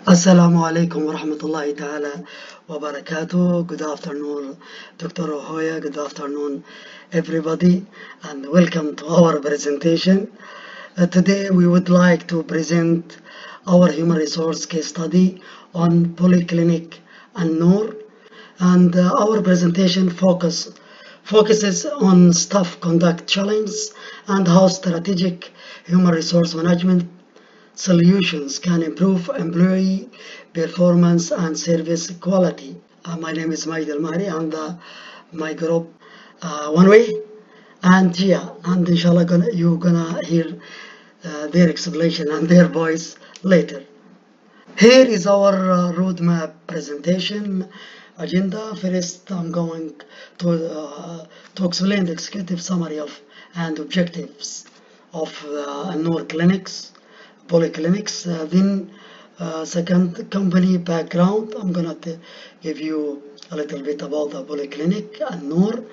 Assalamu alaikum wa rahmatullahi ta'ala wa barakatuh. Good afternoon, Dr. Ohoya. Good afternoon, everybody, and welcome to our presentation. Today, we would like to present our human resource case study on Polyclinic An-Noor. And our presentation focuses on staff conduct challenges and how strategic human resource management solutions can improve employee performance and service quality. My name is Maid Al-Mahri and my group One Way and Gia, and inshallah you're gonna hear their explanation and their voice later. Here is our roadmap presentation agenda. First, I'm going to explain the executive summary of and objectives of Noor clinics, polyclinics. Then, second, company background. I'm gonna give you a little bit about the polyclinic and Noor.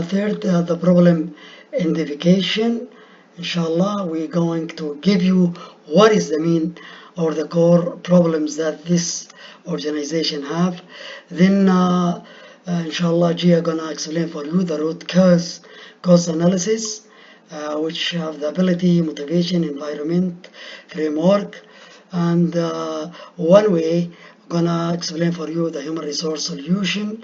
Third, the problem identification. Inshallah, we're going to give you what is the main or the core problems that this organization have. Then, inshallah, Gia gonna explain for you the root cause analysis, which have the ability, motivation, environment, framework, and One Way gonna explain for you the human resource solution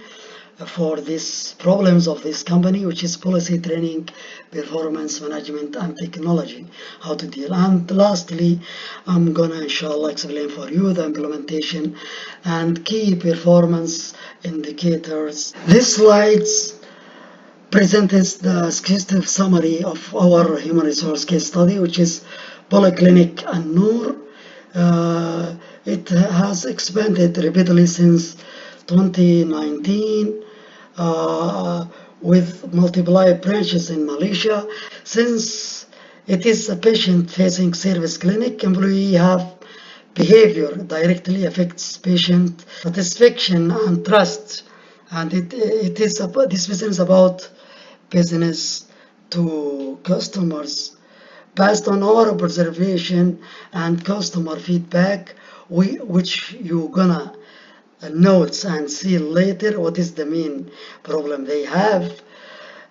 for these problems of this company, which is policy, training, performance management, and technology, how to deal. And lastly, I'm gonna inshallah explain for you the implementation and key performance indicators. This slides presents the exhaustive summary of our human resource case study, which is Polyclinic An-Noor. It has expanded repeatedly since 2019 with multiple branches in Malaysia. Since it is a patient-facing service clinic, employees have behavior directly affects patient satisfaction and trust, and it is about, this business is about business to customers. Based on our observation and customer feedback, which you gonna notes and see later what is the main problem they have.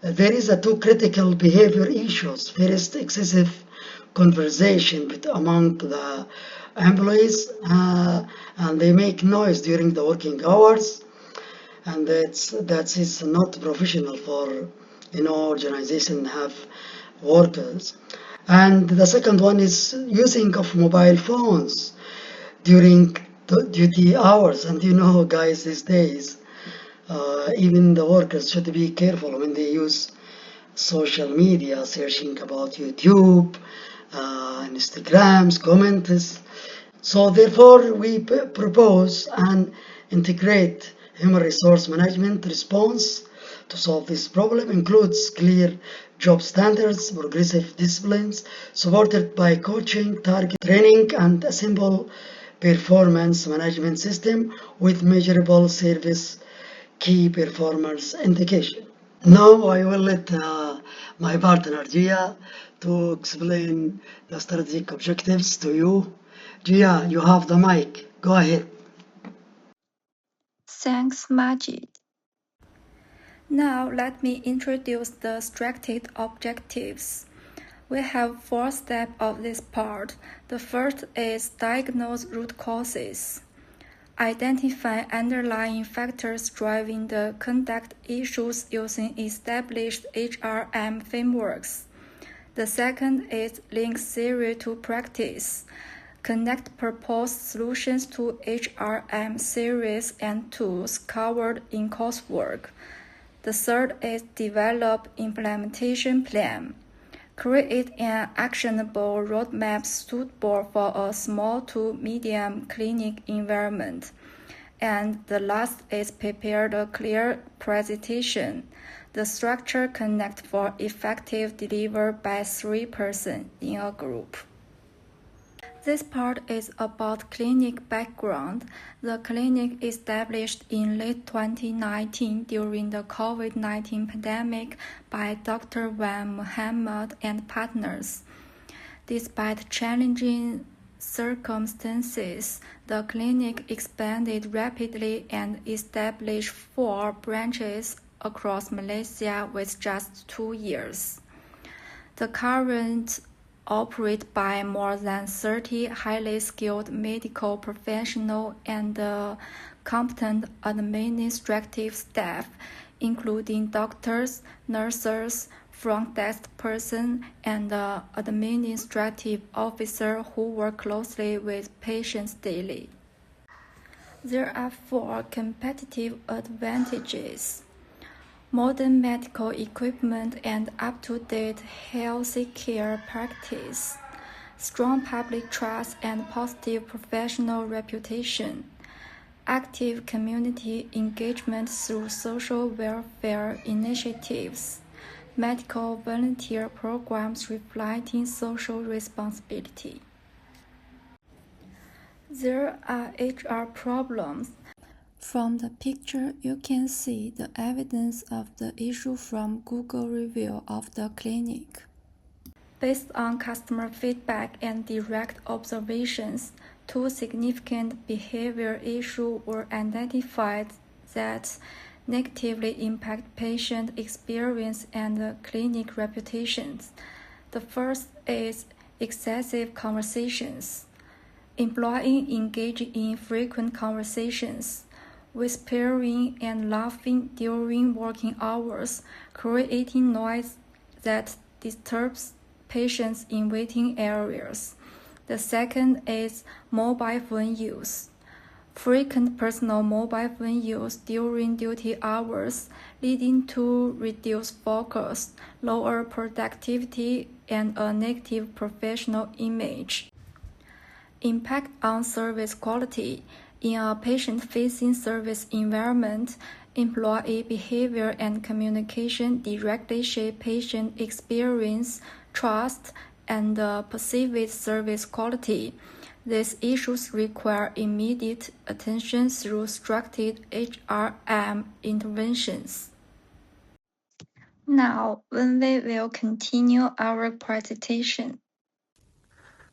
There is a two critical behavior issues. First, excessive conversation among the employees, and they make noise during the working hours, and that is not professional for organization have workers. And the second one is using of mobile phones during duty hours. And guys, these days, even the workers should be careful when they use social media, searching about YouTube, Instagrams, comments. So therefore, we propose and integrate human resource management response to solve this problem. Includes clear job standards, progressive disciplines, supported by coaching, target training, and a simple performance management system with measurable service key performance indication. Now I will let my partner Gia to explain the strategic objectives to you. Gia, you have the mic. Go ahead. Thanks, Majid. Now let me introduce the strategic objectives. We have 4 steps of this part. The first is diagnose root causes. Identify underlying factors driving the conduct issues using established HRM frameworks. The second is link theory to practice. Connect proposed solutions to HRM theories and tools covered in coursework. The third is develop implementation plan. Create an actionable roadmap suitable for a small to medium clinic environment. And the last is prepare a clear presentation. The structure connect for effective delivery by 3 persons in a group. This part is about clinic background. The clinic established in late 2019 during the COVID-19 pandemic by Dr. Wan Muhammad and partners. Despite challenging circumstances, the clinic expanded rapidly and established 4 branches across Malaysia with just 2 years. The current operated by more than 30 highly skilled medical professionals and competent administrative staff, including doctors, nurses, front desk person, and administrative officer who work closely with patients daily. There are 4 competitive advantages: modern medical equipment and up-to-date healthcare practice, strong public trust and positive professional reputation, active community engagement through social welfare initiatives, medical volunteer programs reflecting social responsibility. There are HR problems. From the picture, you can see the evidence of the issue from Google review of the clinic. Based on customer feedback and direct observations, 2 significant behavior issues were identified that negatively impact patient experience and clinic reputations. The first is excessive conversations. Employees engage in frequent conversations, whispering and laughing during working hours, creating noise that disturbs patients in waiting areas. The second is mobile phone use. Frequent personal mobile phone use during duty hours, leading to reduced focus, lower productivity, and a negative professional image. Impact on service quality. In a patient-facing service environment, employee behavior and communication directly shape patient experience, trust, and perceived service quality. These issues require immediate attention through structured HRM interventions. Now, Wenwei will continue our presentation.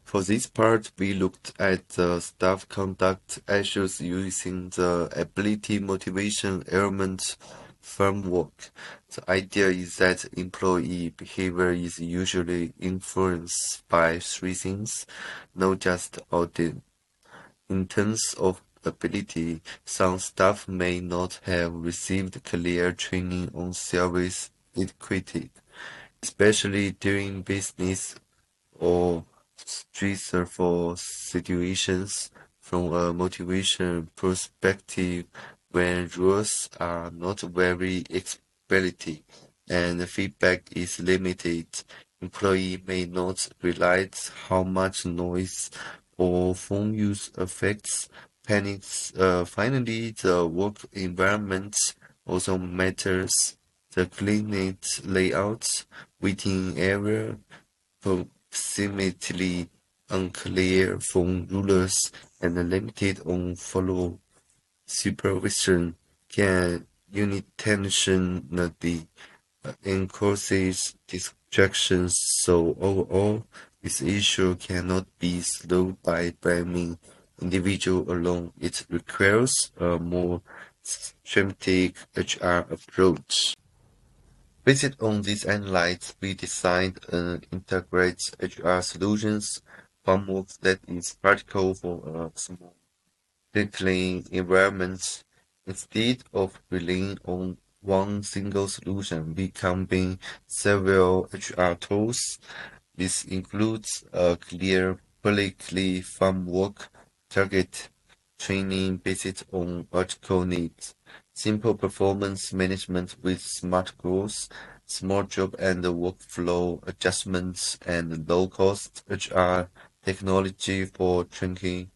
For this part, we looked at the staff conduct issues using the ability motivation element framework. The idea is that employee behavior is usually influenced by 3 things, not just audit. In terms of ability, some staff may not have received clear training on service etiquette, especially during business or stressful situations. From a motivation perspective, when rules are not very explicit and feedback is limited, employee may not realize how much noise or phone use affects panics. Finally, the work environment also matters. The clinic layout, waiting area, approximately unclear phone rules, and limited on-follow supervision can unintentionally encourage distractions. So overall, this issue cannot be solved by blaming individual alone. It requires a more systematic HR approach. Based on these insights, we designed an integrated HR solutions framework that is practical for a small clean environment. Instead of relying on one single solution, we combine several HR tools. This includes a clear, publicly framework, target training based on vertical needs, simple performance management with smart goals, small job and workflow adjustments, and low-cost HR technology for training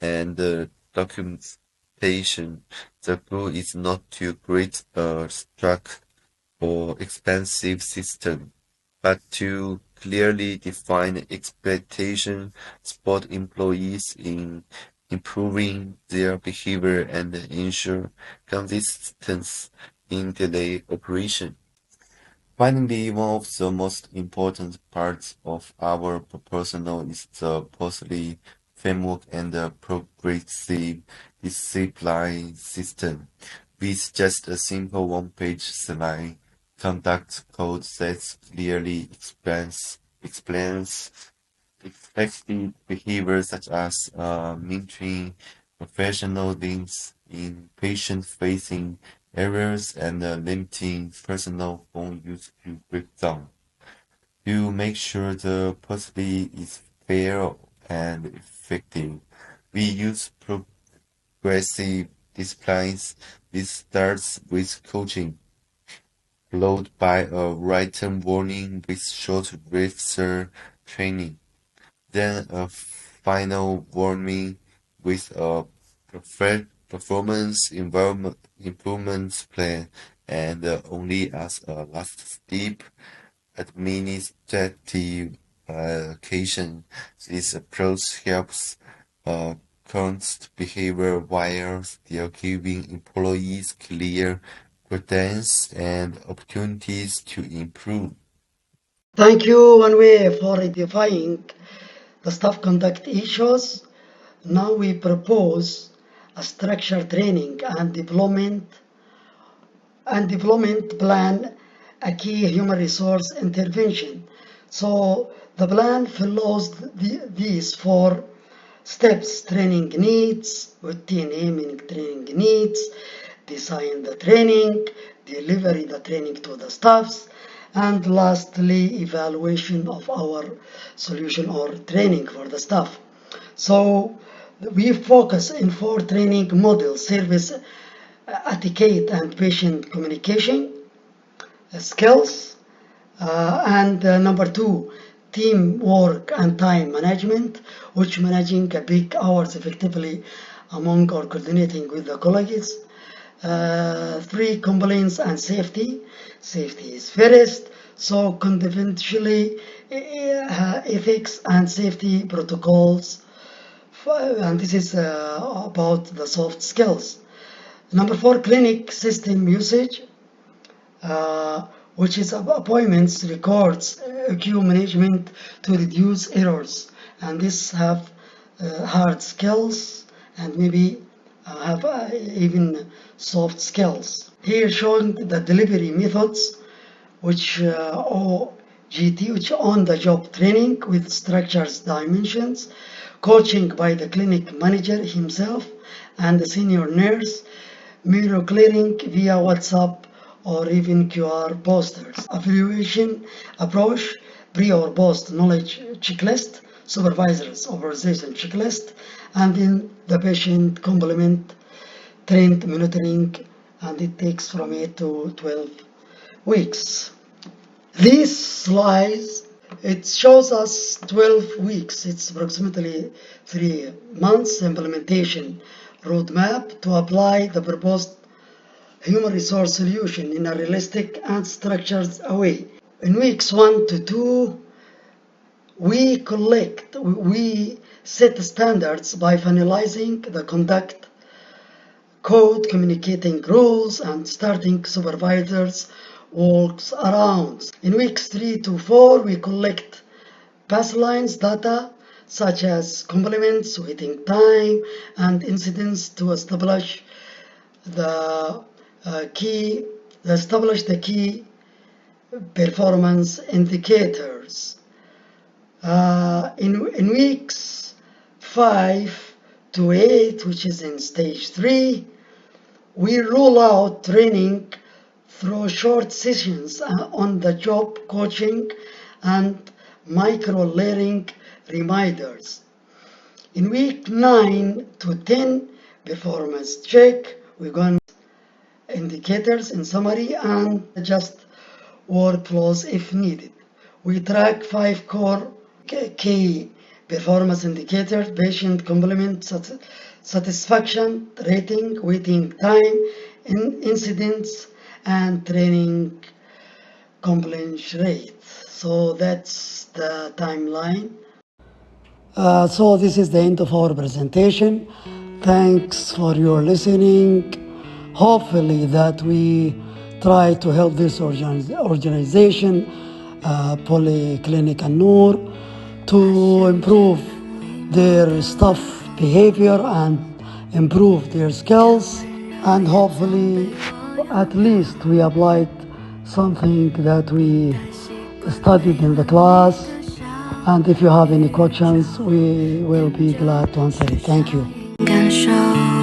and documentation. The goal is not to create a struck or expensive system, but to clearly define expectation, support employees in improving their behavior, and ensure consistency in daily operation. Finally, one of the most important parts of our proposal is the policy framework and a progressive discipline system. We suggest a simple one-page slide conduct code that clearly explains expected behaviors such as mentoring professionalism in patient-facing areas and limiting personal phone use to breakdown. To make sure the policy is fair and effective, we use progressive disciplines. This starts with coaching, followed by a written warning with short refresher training, then a final warning with a performance improvement plan, and only as a last step, administrative allocation. This approach helps current behavior while still giving employees clear guidance and opportunities to improve. Thank you, Wanwei, for identifying the staff conduct issues. Now we propose a structured training and development plan, a key human resource intervention. So the plan follows these four steps: training needs, with naming training needs, design the training, delivery the training to the staffs, and lastly, evaluation of our solution or training for the staff. So we focus in 4 training models: service etiquette and patient communication skills, and number 2, teamwork and time management, which managing peak hours effectively among or coordinating with the colleagues. 3, compliance and safety. Safety is first, so confidentially ethics and safety protocols, and this is about the soft skills. Number 4, clinic system usage, which is appointments, records, queue management to reduce errors, and this have hard skills and maybe have even soft skills. Here showing the delivery methods, which OGT, which on-the-job training with structures, dimensions, coaching by the clinic manager himself and the senior nurse, mirror clearing via WhatsApp or even QR posters. Evaluation approach, pre or post knowledge checklist, supervisor's authorization checklist, and then the patient complement trend monitoring, and it takes from 8 to 12 weeks. These slides, it shows us 12 weeks. It's approximately 3 months implementation roadmap to apply the proposed human resource solution in a realistic and structured way. In weeks 1 to 2, we set standards by finalizing the conduct code, communicating rules, and starting supervisors walks around. In weeks 3 to 4, we collect baselines data such as compliments, waiting time, and incidents to establish the key performance indicators. In weeks 5 to 8, which is in stage 3, we roll out training through short sessions on the job coaching and micro-learning reminders. In week 9 to 10, performance check, we're going indicators in summary and adjust workflows if needed. We track 5 core key performance indicators: patient complement satisfaction rating, waiting time, incidents, and training compliance rate. So that's the timeline. So this is the end of our presentation. Thanks for your listening. Hopefully that we try to help this organization, Polyclinic An-Noor, to improve their staff behavior and improve their skills, and hopefully at least we applied something that we studied in the class. And if you have any questions, we will be glad to answer it. Thank you.